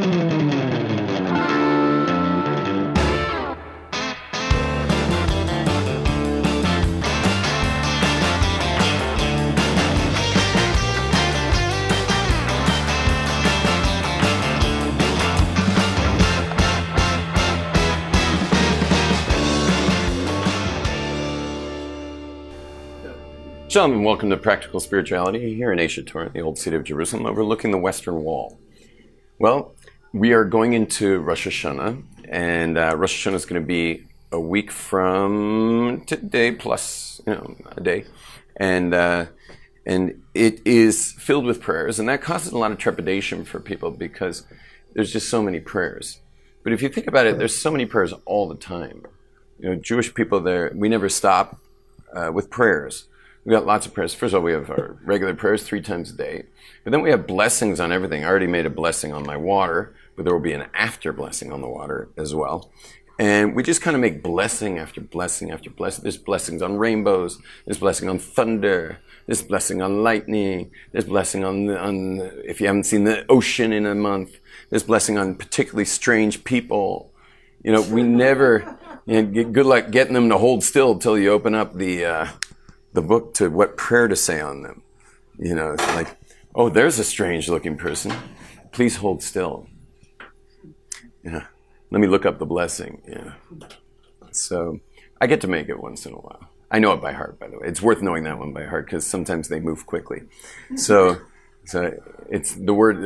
Shalom and welcome to Practical Spirituality here in Asia Torah, the old city of Jerusalem, overlooking the Western Wall. Well, we are going into Rosh Hashanah, and Rosh Hashanah is going to be a week from today plus, a day, and it is filled with prayers, and that causes a lot of trepidation for people because there's just so many prayers. But if you think about it, there's so many prayers all the time. Jewish people there, we never stop with prayers. We got lots of prayers. First of all, we have our regular prayers 3 times a day. But then we have blessings on everything. I already made a blessing on my water, but there will be an after blessing on the water as well. And we just kind of make blessing after blessing after blessing. There's blessings on rainbows. There's blessing on thunder. There's blessing on lightning. There's blessing on if you haven't seen the ocean in a month. There's blessing on particularly strange people. We never, good luck getting them to hold still till you open up the book to what prayer to say on them. It's like, oh, there's a strange looking person. Please hold still. Let me look up the blessing. So I get to make it once in a while. I know it by heart, by the way. It's worth knowing that one by heart because sometimes they move quickly. So it's the word,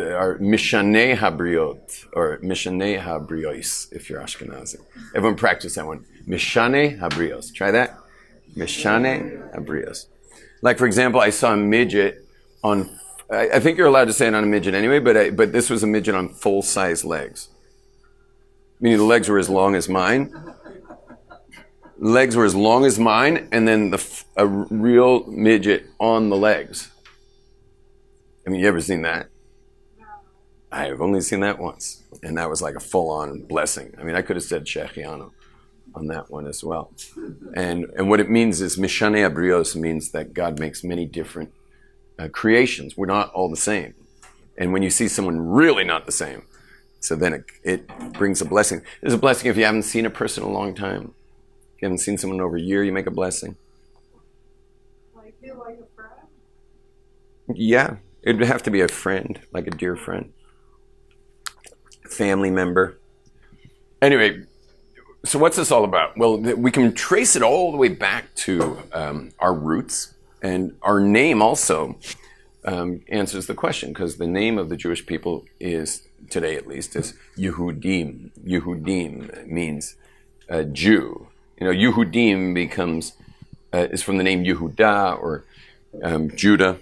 Mishanei Habriot, or Mishanei Habriois, if you're Ashkenazi. Everyone practice that one. Mishanei Habrios. Try that. Mishane Abrios. Like, for example, I saw a midget on, I think you're allowed to say it on a midget anyway, but this was a midget on full-size legs. Meaning the legs were as long as mine. Legs were as long as mine, and then a real midget on the legs. You ever seen that? I have only seen that once, and that was like a full-on blessing. I could have said Shechianu on that one as well. And what it means is Mishanei Abrios means that God makes many different creations. We're not all the same. And when you see someone really not the same, so then it brings a blessing. There's a blessing if you haven't seen a person in a long time. If you haven't seen someone over a year, you make a blessing. Like you, like a friend? Yeah, it would have to be a friend, like a dear friend. Family member. Anyway, so what's this all about? Well, we can trace it all the way back to our roots, and our name also answers the question, because the name of the Jewish people is, today at least, is Yehudim. Yehudim means Jew. Yehudim is from the name Yehuda, or Judah,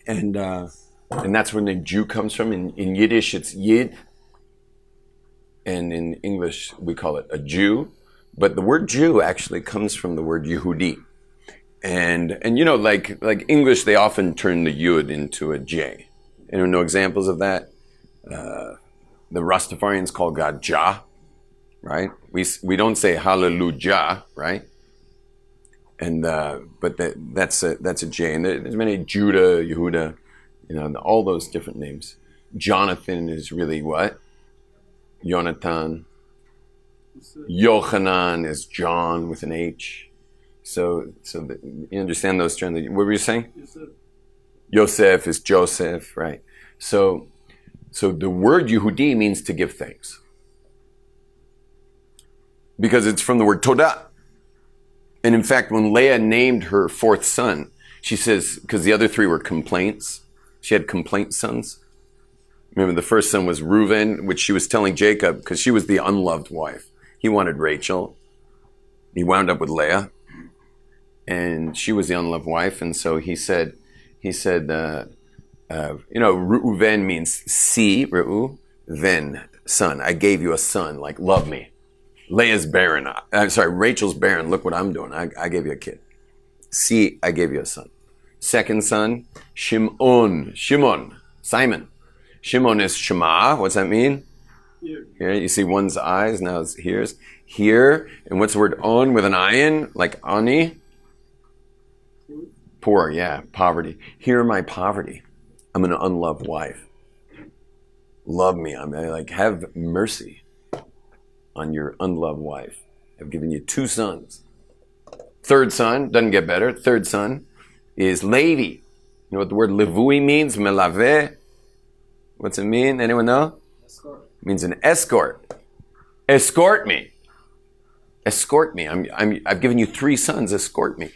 and that's where the name Jew comes from. In Yiddish, it's Yid. And in English, we call it a Jew. But the word Jew actually comes from the word Yehudi. And like English, they often turn the Yud into a J. Anyone know examples of that? The Rastafarians call God Jah, right? We don't say Hallelujah, right? And but that's a J. And there's many Judah, Yehuda, all those different names. Jonathan is really what? Jonathan. Yochanan is John with an H. So you understand those trends. What were you saying? Yosef is Joseph, right? So the word Yehudi means to give thanks, because it's from the word Todah. And in fact, when Leah named her 4th son, she says, because the other 3 were complaints, she had complaint sons. Remember, the first son was Reuven, which she was telling Jacob, because she was the unloved wife. He wanted Rachel. He wound up with Leah, and she was the unloved wife. And so he said, Reuven means see, Reu, then son. I gave you a son, like love me. Leah's barren. Rachel's barren. Look what I'm doing. I gave you a kid. See, I gave you a son. Second son, Shimon, Simon. Shimon is Shema. What's that mean? Here, you see one's eyes, now it's here's. Here, and what's the word on with an ayin? Like ani? Poor, yeah, poverty. Hear my poverty. I'm an unloved wife. love me. I'm like, have mercy on your unloved wife. I've given you 2 sons. Third son, doesn't get better. Third son is Levi. You know what the word levui means? Melaveh. What's it mean? Anyone know? Escort. It means an escort. Escort me. Escort me. I've given you 3 sons. Escort me.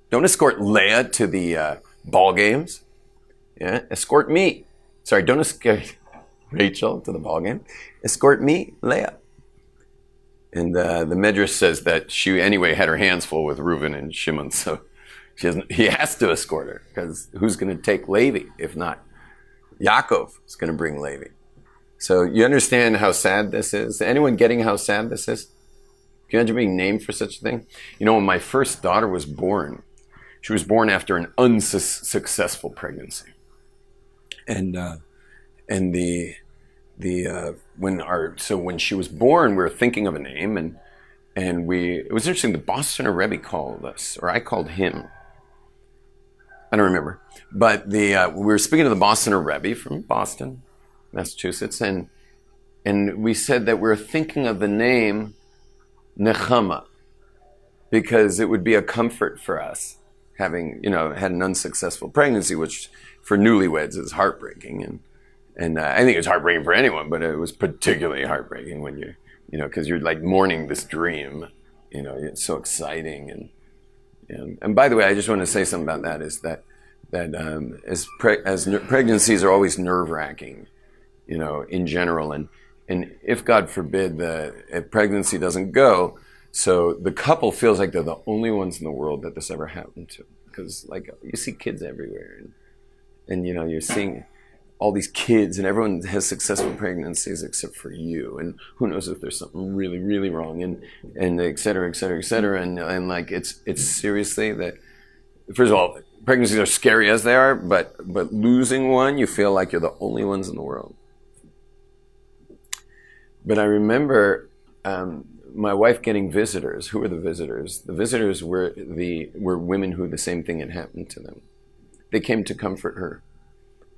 Don't escort Leah to the ball games. Yeah, escort me. Sorry, don't escort Rachel to the ball game. Escort me, Leah. And the Medrash says that she anyway had her hands full with Reuben and Shimon, so he has to escort her, because who's going to take Levi if not Yaakov is going to bring Levi? So you understand how sad this is? Anyone getting how sad this is? Can you imagine being named for such a thing? You know, when my first daughter was born, she was born after an unsuccessful pregnancy. And when she was born, we were thinking of a name, and it was interesting. The Bostoner Rebbe called us, or I called him. I don't remember, but we were speaking to the Bostoner Rebbe from Boston, Massachusetts, and we said that we were thinking of the name Nechama, because it would be a comfort for us having, had an unsuccessful pregnancy, which for newlyweds is heartbreaking, and I think it's heartbreaking for anyone, but it was particularly heartbreaking when because you're like mourning this dream, it's so exciting, and by the way, I just want to say something about that, is that pregnancies are always nerve-wracking, in general, and if God forbid if pregnancy doesn't go, so the couple feels like they're the only ones in the world that this ever happened to, because like you see kids everywhere, and you're seeing all these kids, and everyone has successful pregnancies except for you, and who knows if there's something really, really wrong, and et cetera, et cetera, et cetera, and like it's seriously that. First of all, pregnancies are scary as they are, but losing one, you feel like you're the only ones in the world. But I remember my wife getting visitors. Who were the visitors? The visitors were women who the same thing had happened to them. They came to comfort her.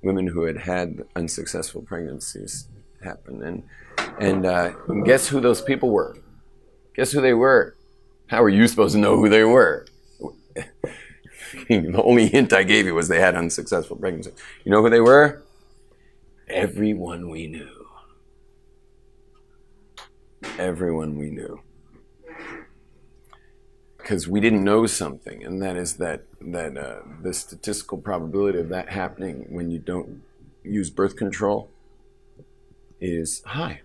Women who had unsuccessful pregnancies happen. And guess who those people were? Guess who they were? How were you supposed to know who they were? The only hint I gave you was they had unsuccessful pregnancies. You know who they were? Everyone we knew. Everyone we knew. Because we didn't know something, and that is that the statistical probability of that happening when you don't use birth control is high.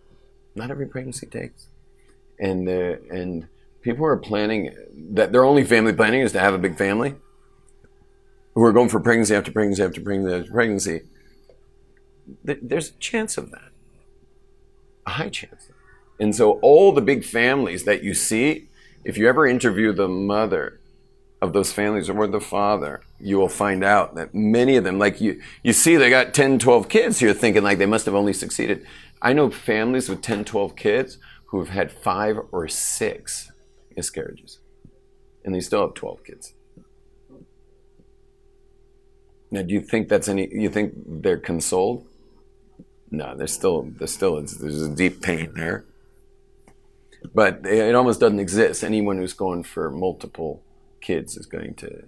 Not every pregnancy takes, and people are planning that their only family planning is to have a big family, who are going for pregnancy after pregnancy after pregnancy after pregnancy. There's a chance of that, a high chance. And so all the big families that you see, if you ever interview the mother of those families or the father, you will find out that many of them, like you see they got 10, 12 kids, you're thinking like they must have only succeeded. I know families with 10, 12 kids who have had 5 or 6 miscarriages, and they still have 12 kids. Now, do you think you think they're consoled? No, there's a deep pain there. But it almost doesn't exist. Anyone who's going for multiple kids is going to,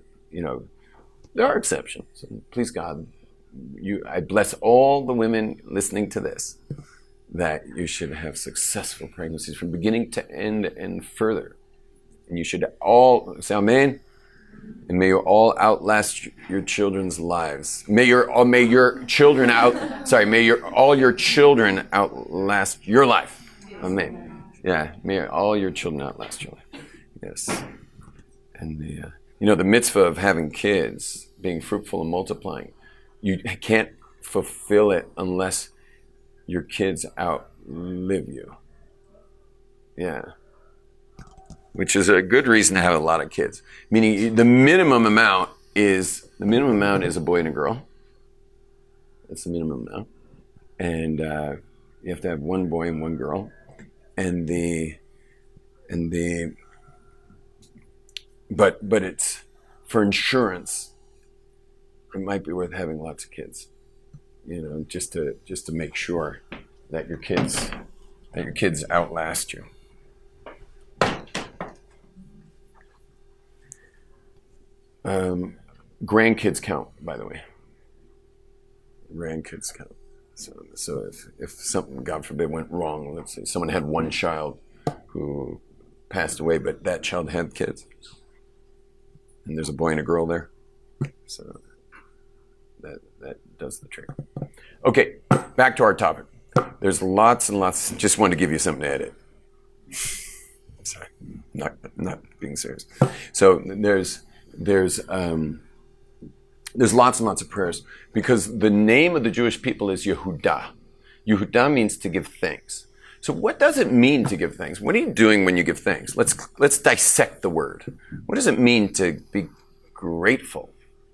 there are exceptions. And please God, I bless all the women listening to this, that you should have successful pregnancies from beginning to end and further. And you should all, say amen, and may you all outlast your children's lives. May all your children outlast your life. Amen. Yeah, may all your children outlast your life. Yes. And the mitzvah of having kids, being fruitful and multiplying, you can't fulfill it unless your kids outlive you. Yeah. Which is a good reason to have a lot of kids. Meaning the minimum amount is a boy and a girl. That's the minimum amount. And you have to have one boy and one girl. But it's for insurance. It might be worth having lots of kids. just to make sure that your kids outlast you. Grandkids count, by the way. Grandkids count. So if something, God forbid, went wrong, let's say someone had one child who passed away, but that child had kids, and there's a boy and a girl there, so that does the trick. Okay, back to our topic. There's lots and lots. Just wanted to give you something to edit. Sorry, not being serious. So there's lots and lots of prayers because the name of the Jewish people is Yehudah. Yehudah means to give thanks. So what does it mean to give thanks? What are you doing when you give thanks? Let's dissect the word. What does it mean to be grateful,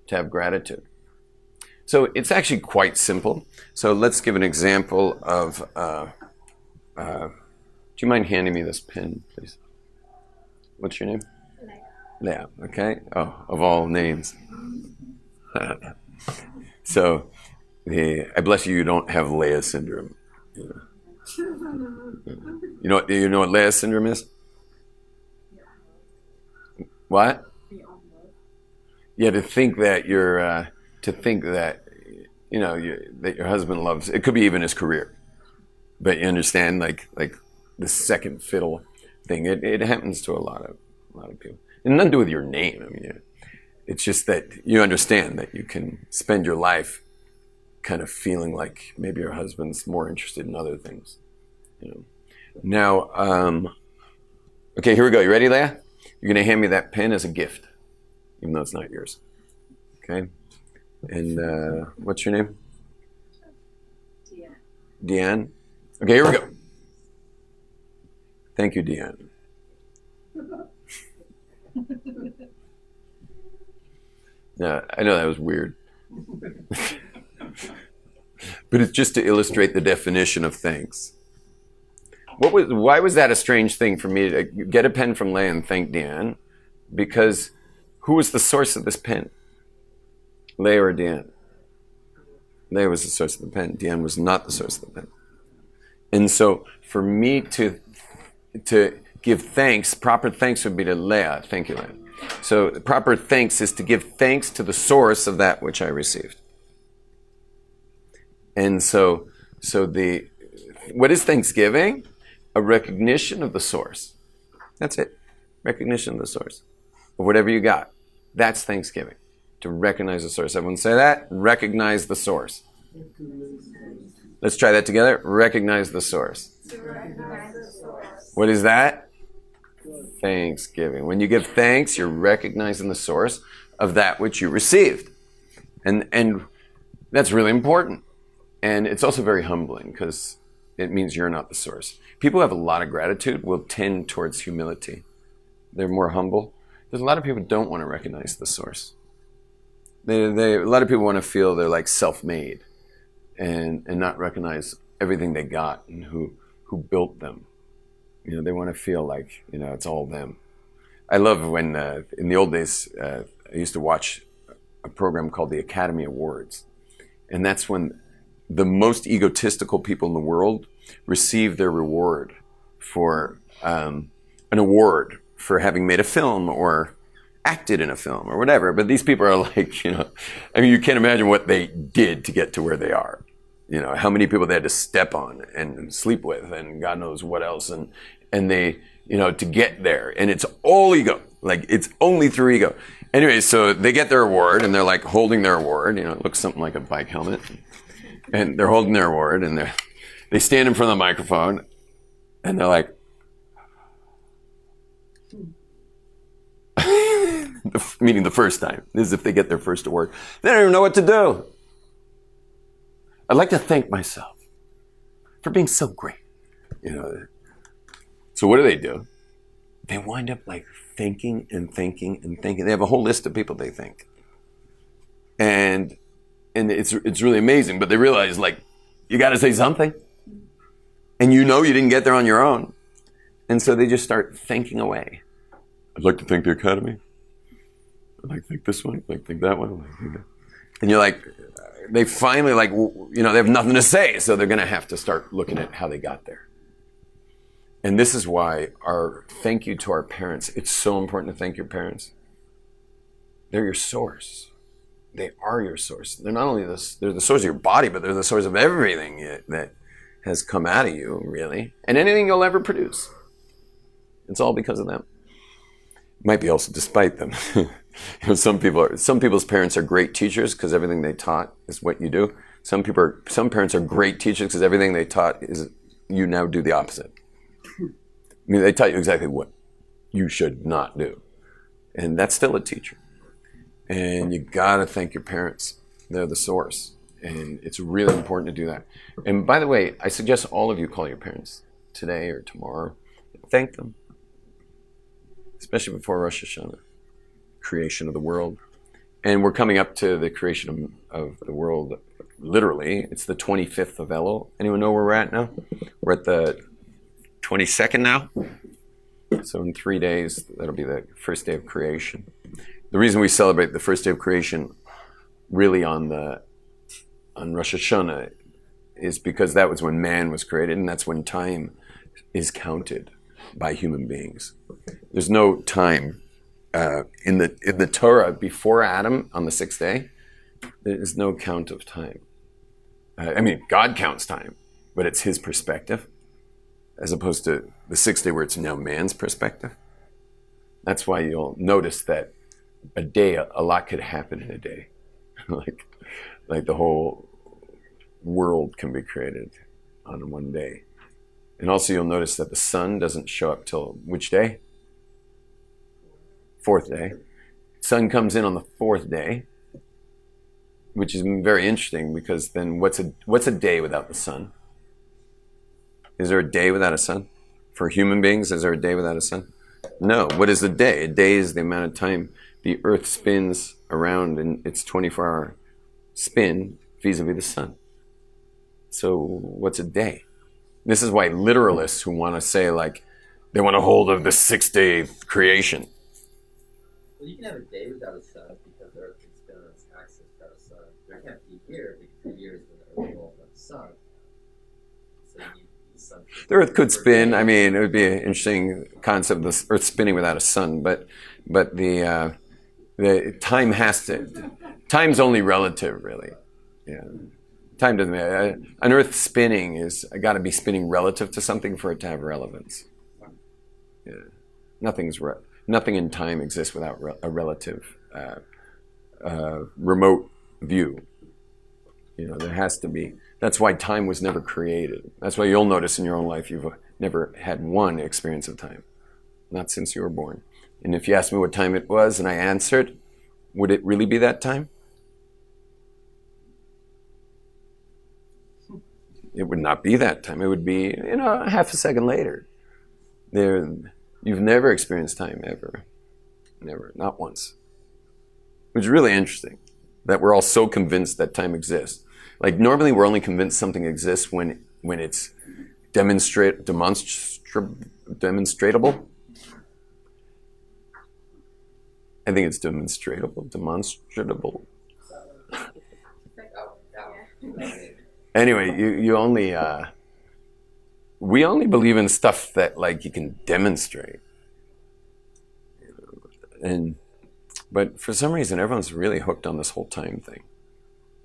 to have gratitude? So it's actually quite simple. So let's give an example of, do you mind handing me this pen, please? What's your name? Leah. Okay. Oh, of all names. So, I bless you. You don't have Leah syndrome. You know what Leah syndrome is? What? Yeah, to think that that your husband loves. It could be even his career, but you understand, like the second fiddle thing. It happens to a lot of people. And nothing to do with your name. I mean, it's just that you understand that you can spend your life kind of feeling like maybe your husband's more interested in other things. Now, okay, here we go. You ready, Leah? You're going to hand me that pen as a gift, even though it's not yours. Okay? And what's your name? Deanne. Okay, here we go. Thank you, Deanne. Yeah, I know that was weird. But it's just to illustrate the definition of thanks. Why was that a strange thing for me to get a pen from Leah and thank Deanne? Because who was the source of this pen? Leah or Deanne? Leah was the source of the pen. Deanne was not the source of the pen. And so for me to give thanks, proper thanks would be to Leah. Thank you, Leah. So the proper thanks is to give thanks to the source of that which I received. And so what is Thanksgiving? A recognition of the source. That's it. Recognition of the source. Of whatever you got. That's Thanksgiving. To recognize the source. Everyone say that? Recognize the source. Let's try that together. Recognize the source. What is that? Thanksgiving. When you give thanks, you're recognizing the source of that which you received. And that's really important. And it's also very humbling because it means you're not the source. People who have a lot of gratitude will tend towards humility. They're more humble. There's a lot of people who don't want to recognize the source. A lot of people want to feel they're like self-made and not recognize everything they got and who built them. They want to feel like, it's all them. I love when, in the old days, I used to watch a program called the Academy Awards. And that's when the most egotistical people in the world receive their reward for an award for having made a film or acted in a film or whatever. But these people are like, you can't imagine what they did to get to where they are. How many people they had to step on and sleep with and God knows what else. And they, to get there. And it's all ego. Like, it's only through ego. Anyway, so they get their award and they're like holding their award. It looks something like a bike helmet. And they're holding their award and they stand in front of the microphone and they're like, meaning the first time. This is if they get their first award. They don't even know what to do. I'd like to thank myself for being so great. So what do? They wind up like thinking and thinking and thinking. They have a whole list of people they think. And it's really amazing, but they realize, like, you got to say something. And you didn't get there on your own. And so they just start thinking away. I'd like to thank the Academy. I'd like to thank this one. I'd like to thank that one. And you're like, they finally they have nothing to say, so they're going to have to start looking at how they got there. And this is why our thank you to our parents. It's so important to thank your parents. They're your source. They are your source. They're not only they're the source of your body, but they're the source of everything that has come out of you, really, and anything you'll ever produce. It's all because of them. Might be also despite them. Some people's parents are great teachers because everything they taught is what you do. Some parents are great teachers because everything they taught is you now do the opposite. I mean, they taught you exactly what you should not do, and that's still a teacher. And you gotta thank your parents. They're the source, and it's really important to do that. And by the way, I suggest all of you call your parents today or tomorrow. Thank them. Especially before Rosh Hashanah, creation of the world. And we're coming up to the creation of the world, literally. It's the 25th of Elul. Anyone know where we're at now? We're at the 22nd now. So in 3 days, that'll be the first day of creation. The reason we celebrate the first day of creation really on Rosh Hashanah is because that was when man was created, and that's when time is counted by human beings. There's no time in the Torah before Adam on the sixth day. There is no count of time. God counts time, but it's his perspective, as opposed to the sixth day where it's now man's perspective. That's why you'll notice that a lot could happen in a day. like the whole world can be created on one day. And also you'll notice that the sun doesn't show up till which day? Fourth day. Sun comes in on the fourth day, which is very interesting because then what's a day without the sun? Is there a day without a sun? For human beings, is there a day without a sun? No. What is a day? A day is the amount of time the earth spins around in its 24-hour spin vis-a-vis the sun. So what's a day? This is why literalists who want to say they want to hold of the 6th day of creation. Well, you can have a day without a sun because the earth can spin on its axis without a sun. There can't be a year because the year is the revolve of the sun. So you need the sun. The earth could spin. I mean, it would be an interesting concept, the earth spinning without a sun, but the time time's only relative, really. Yeah. Time doesn't matter. An earth spinning is got to be spinning relative to something for it to have relevance. Yeah. Nothing in time exists without a relative remote view. There has to be. That's why time was never created. That's why you'll notice in your own life you've never had one experience of time, not since you were born. And if you asked me what time it was and I answered, would it really be that time? It would not be that time. It would be, half a second later. You've never experienced time ever. Never. Not once. Which is really interesting that we're all so convinced that time exists. Normally we're only convinced something exists when it's demonstratable. I think it's demonstratable. Anyway, you only we only believe in stuff that you can demonstrate. But for some reason everyone's really hooked on this whole time thing.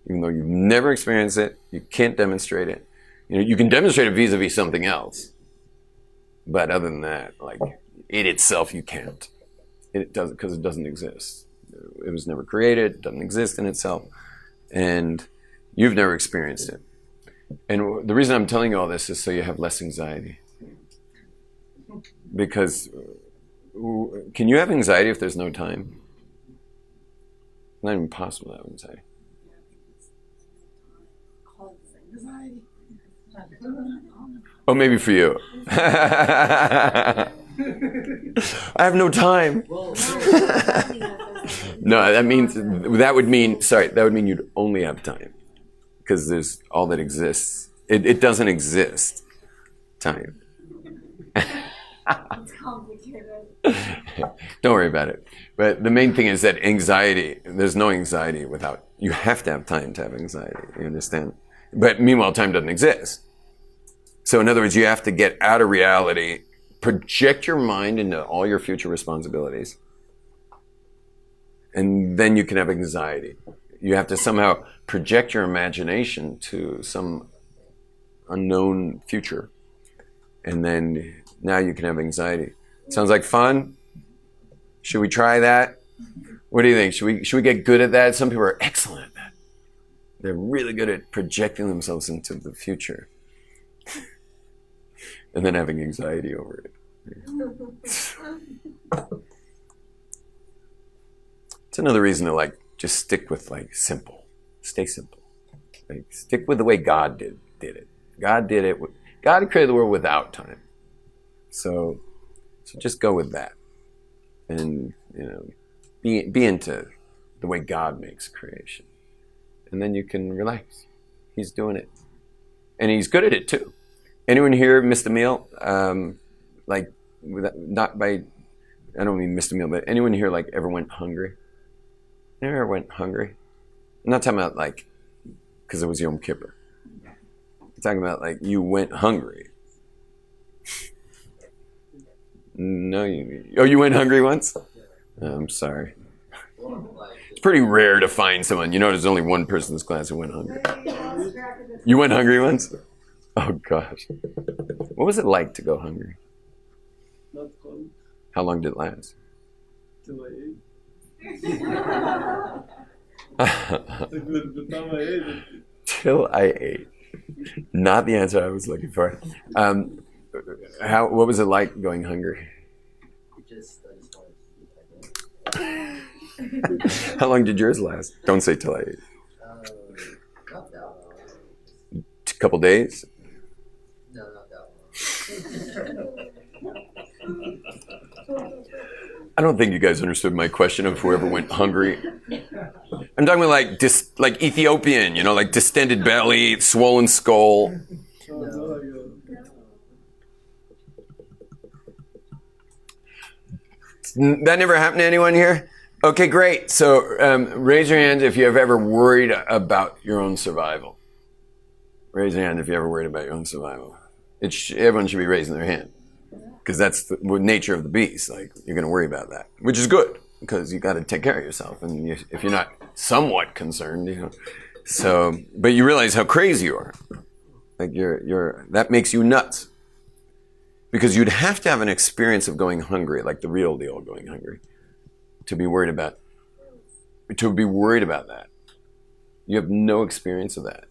Even though you've never experienced it, you can't demonstrate it. You can demonstrate it vis-a-vis something else. But other than that, it itself you can't. It doesn't, because it doesn't exist. It was never created, it doesn't exist in itself. And you've never experienced it. And the reason I'm telling you all this is so you have less anxiety. Because can you have anxiety if there's no time? It's not even possible to have anxiety. Oh, maybe for you. I have no time. No, that would mean you'd only have time. Because there's all that exists. It doesn't exist. Time. It's complicated. Don't worry about it. But the main thing is that there's no anxiety without You have to have time to have anxiety. You understand? But meanwhile, time doesn't exist. So in other words, you have to get out of reality, project your mind into all your future responsibilities, and then you can have anxiety. You have to somehow project your imagination to some unknown future, and then now you can have anxiety. Sounds like fun? Should we try that? What do you think? Should we get good at that? Some people are excellent at that. They're really good at projecting themselves into the future and then having anxiety over it. It's another reason to just stick with simple. Stay simple. Stick with the way God did it. God did it. God created the world without time. So just go with that. And be into the way God makes creation. And then you can relax. He's doing it. And he's good at it too. Anyone here missed a meal? Not by, I don't mean missed a meal, but anyone here ever went hungry? Never went hungry? I'm not talking about because it was Yom Kippur. I'm talking about you went hungry. No, you went hungry once? I'm sorry. It's pretty rare to find someone. There's only one person in this class who went hungry. You went hungry once? Oh, gosh. What was it like to go hungry? Not cold. How long did it last? Till I ate. The time I ate it. Till I ate. Not the answer I was looking for. What was it like going hungry? I just wanted to eat. How long did yours last? Don't say till I ate. Not that long. A couple days? No, not that long. I don't think you guys understood my question of whoever went hungry. I'm talking about like Ethiopian, distended belly, swollen skull. That never happened to anyone here? Okay, great. So raise your hand if you have ever worried about your own survival. Raise your hand if you ever worried about your own survival. Everyone should be raising their hand. Because that's the nature of the beast. You're going to worry about that, which is good because you got to take care of yourself. And if you're not somewhat concerned, So, but you realize how crazy you are. That makes you nuts. Because you'd have to have an experience of going hungry, like the real deal going hungry, to be worried about that. You have no experience of that.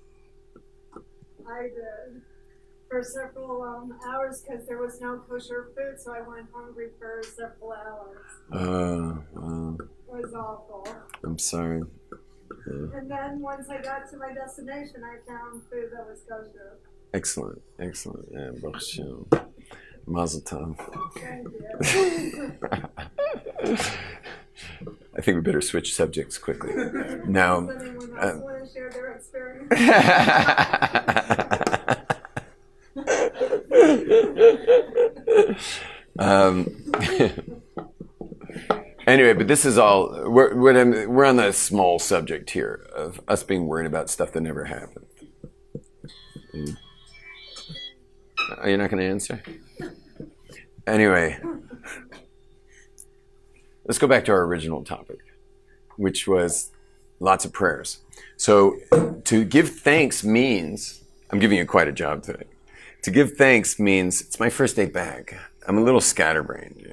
I did for several hours because there was no kosher food, so I went hungry for several hours. It was awful. I'm sorry. And then once I got to my destination, I found food that was kosher. Excellent. Yeah, Baruch Hashem. Mazel tov. Thank you. I think we better switch subjects quickly. Now, Does anyone else want to share their experience? Anyway, but this is all, we're on the small subject here of us being worried about stuff that never happened. Are you not going to answer? Anyway, let's go back to our original topic, which was lots of prayers. So to give thanks means, I'm giving you quite a job today. To give thanks means, it's my first day back. I'm a little scatterbrained,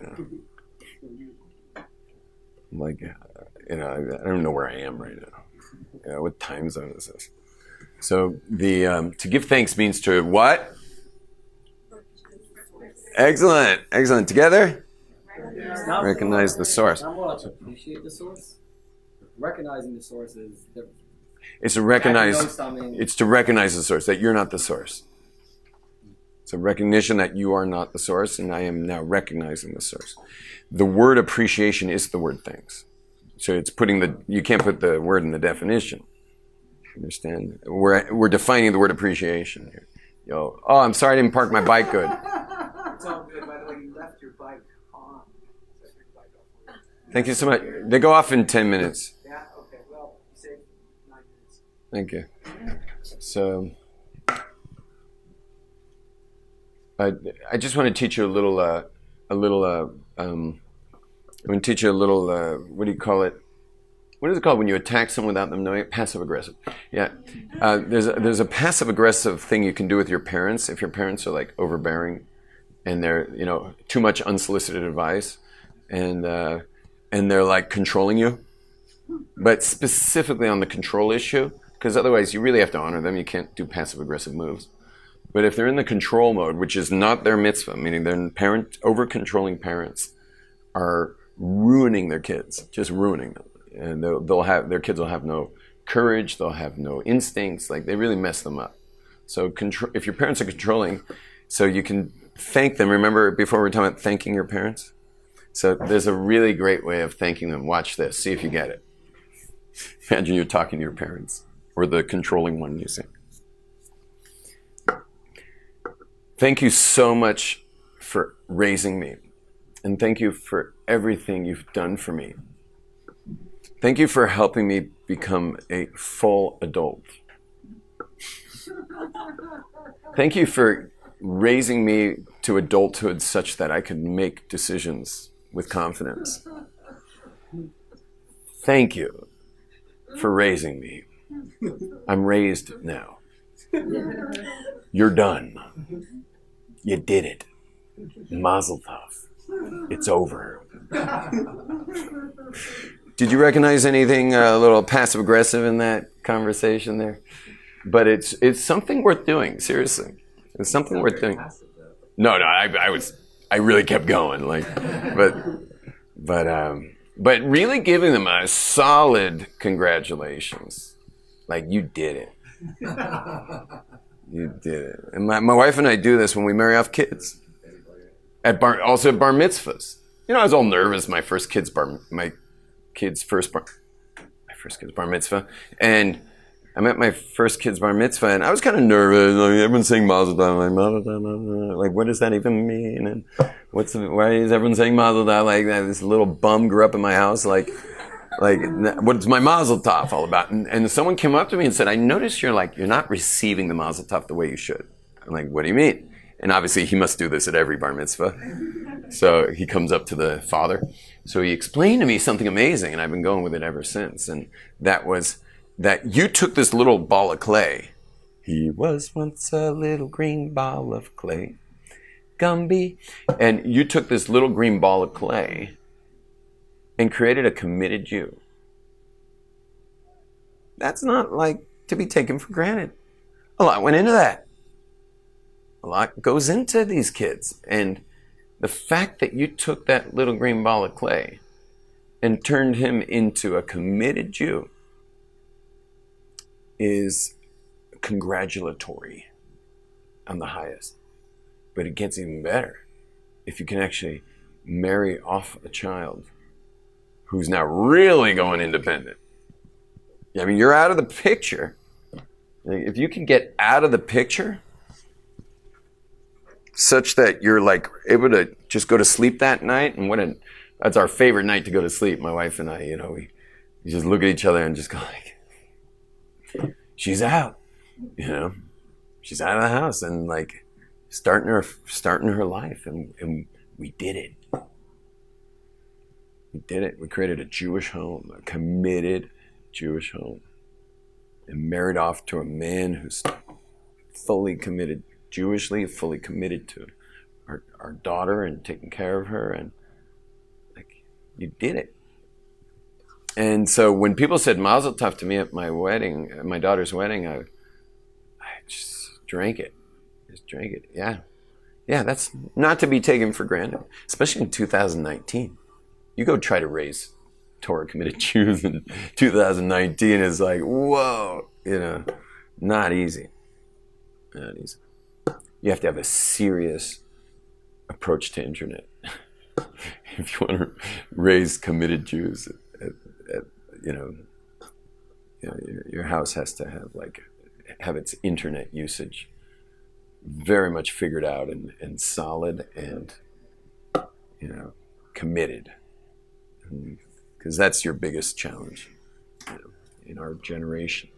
I don't know where I am right now. What time zone is this? So to give thanks means to what? Excellent. Together? Recognize the source. Not more to appreciate the source. Recognizing the source is different. It's to recognize the source, that you're not the source. It's a recognition that you are not the source, and I am now recognizing the source. The word appreciation is the word thanks. So it's you can't put the word in the definition. Understand? We're defining the word appreciation here. I'm sorry I didn't park my bike good. It's all good. By the way, you left your bike on. Set your bike off. Thank you so much. They go off in 10 minutes. Yeah? Okay. Well, you say Thank you. So, I just want to teach you a little. I'm going to teach you a little. What do you call it? What is it called when you attack someone without them knowing it? Passive aggressive. Yeah. There's a passive aggressive thing you can do with your parents if your parents are like overbearing, and they're too much unsolicited advice, and they're like controlling you, but specifically on the control issue, because otherwise you really have to honor them. You can't do passive aggressive moves. But if they're in the control mode, which is not their mitzvah, meaning their over controlling parents are ruining their kids, just ruining them. And their kids will have no courage, they'll have no instincts, like they really mess them up. So if your parents are controlling, so you can thank them. Remember before we were talking about thanking your parents? So there's a really great way of thanking them. Watch this, see if you get it. Imagine you're talking to your parents, or the controlling one you see. Thank you so much for raising me, and thank you for everything you've done for me. Thank you for helping me become a full adult. Thank you for raising me to adulthood such that I could make decisions with confidence. Thank you for raising me. I'm raised now. You're done. You did it. Mazel tov. It's over. Did you recognize anything a little passive aggressive in that conversation there? But it's something worth doing. Seriously, it's something worth doing. No, I really kept going. But really giving them a solid congratulations. Like, you did it. You did it. And my wife and I do this when we marry off kids. Also at bar mitzvahs. I was all nervous. My first kid's bar mitzvah, and I'm at my first kid's bar mitzvah, and I was kind of nervous. Like, everyone's saying Mazel Tov. I'm like, Mazel Tov, like, what does that even mean? And why is everyone saying Mazel Tov? Like, this little bum grew up in my house. Like, what's my Mazel Tov all about? And someone came up to me and said, I noticed you're not receiving the Mazel Tov the way you should. I'm like, what do you mean? And obviously he must do this at every bar mitzvah. So he comes up to the father. So he explained to me something amazing, and I've been going with it ever since. And that was that you took this little ball of clay. He was once a little green ball of clay, Gumby. And you took this little green ball of clay and created a committed Jew. That's not like to be taken for granted. A lot went into that. A lot goes into these kids. And the fact that you took that little green ball of clay and turned him into a committed Jew is congratulatory on the highest. But it gets even better if you can actually marry off a child who's now really going independent. I mean, you're out of the picture. If you can get out of the picture such that you're like able to just go to sleep that night, and that's our favorite night to go to sleep. My wife and I, we just look at each other and just go like, she's out, she's out of the house and like starting her life, and we did it. We did it. We created a Jewish home, a committed Jewish home, and married off to a man who's fully committed Jewishly, fully committed to our daughter and taking care of her, and like, you did it. And so when people said Mazel Tov to me at my wedding, at my daughter's wedding, I just drank it. Yeah, that's not to be taken for granted, especially in 2019. You go try to raise Torah committed Jews in 2019, it's like, whoa, not easy. Not easy. You have to have a serious approach to internet if you want to raise committed Jews. Your house has to have its internet usage very much figured out and solid and committed, because that's your biggest challenge in our generation.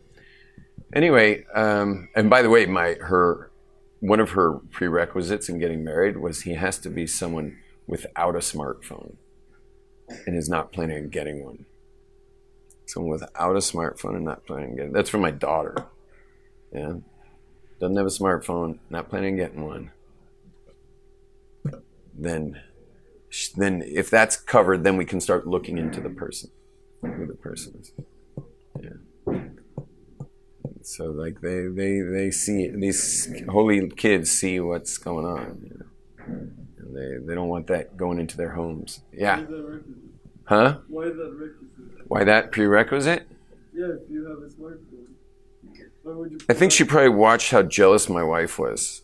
Anyway, and by the way, one of her prerequisites in getting married was he has to be someone without a smartphone and is not planning on getting one. Someone without a smartphone and not planning on getting. That's for my daughter. Yeah, doesn't have a smartphone, not planning on getting one. Then if that's covered, then we can start looking into the person, who the person is. Yeah. So like they see, these holy kids see what's going on. You know? And they don't want that going into their homes. Yeah. Huh? Why is that requisite? Why that prerequisite? Yeah, if you have a smartphone. Why would you I think she probably watched how jealous my wife was.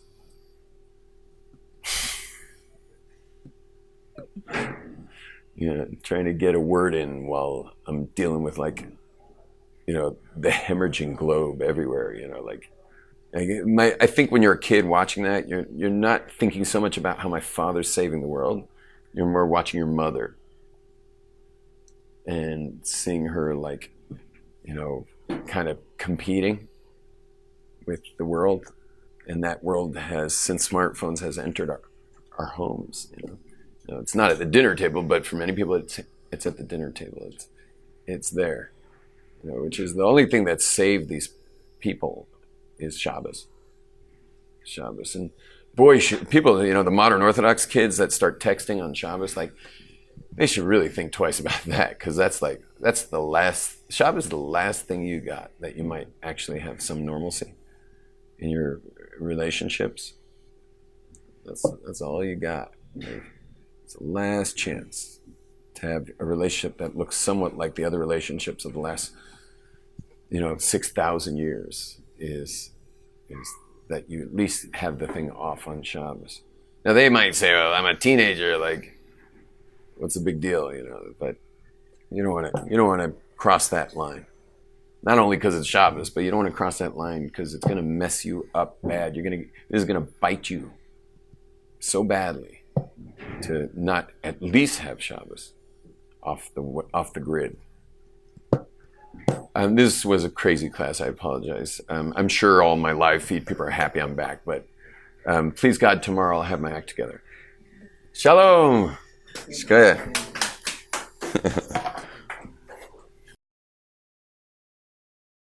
You know, trying to get a word in while I'm dealing with like, you know, the hemorrhaging globe everywhere. You know, I think when you're a kid watching that, you're not thinking so much about how my father's saving the world. You're more watching your mother and seeing her like, you know, kind of competing with the world, and that world has, since smartphones has entered our homes. You know, it's not at the dinner table, but for many people, it's at the dinner table. It's there. You know, which is the only thing that saved these people is Shabbos. Shabbos. And boy, people, you know, the modern Orthodox kids that start texting on Shabbos, like, they should really think twice about that, because Shabbos is the last thing you got that you might actually have some normalcy in your relationships. That's all you got. Like, it's the last chance to have a relationship that looks somewhat like the other relationships of the last, you know, 6,000 years is that you at least have the thing off on Shabbos. Now they might say, "Well, I'm a teenager. Like, what's the big deal?" You know, but you don't want to cross that line. Not only because it's Shabbos, but you don't want to cross that line because it's going to mess you up bad. This is going to bite you so badly to not at least have Shabbos off the grid. This was a crazy class. I apologize. I'm sure all my live feed people are happy I'm back, but please God, tomorrow I'll have my act together. Shalom. Shkaya.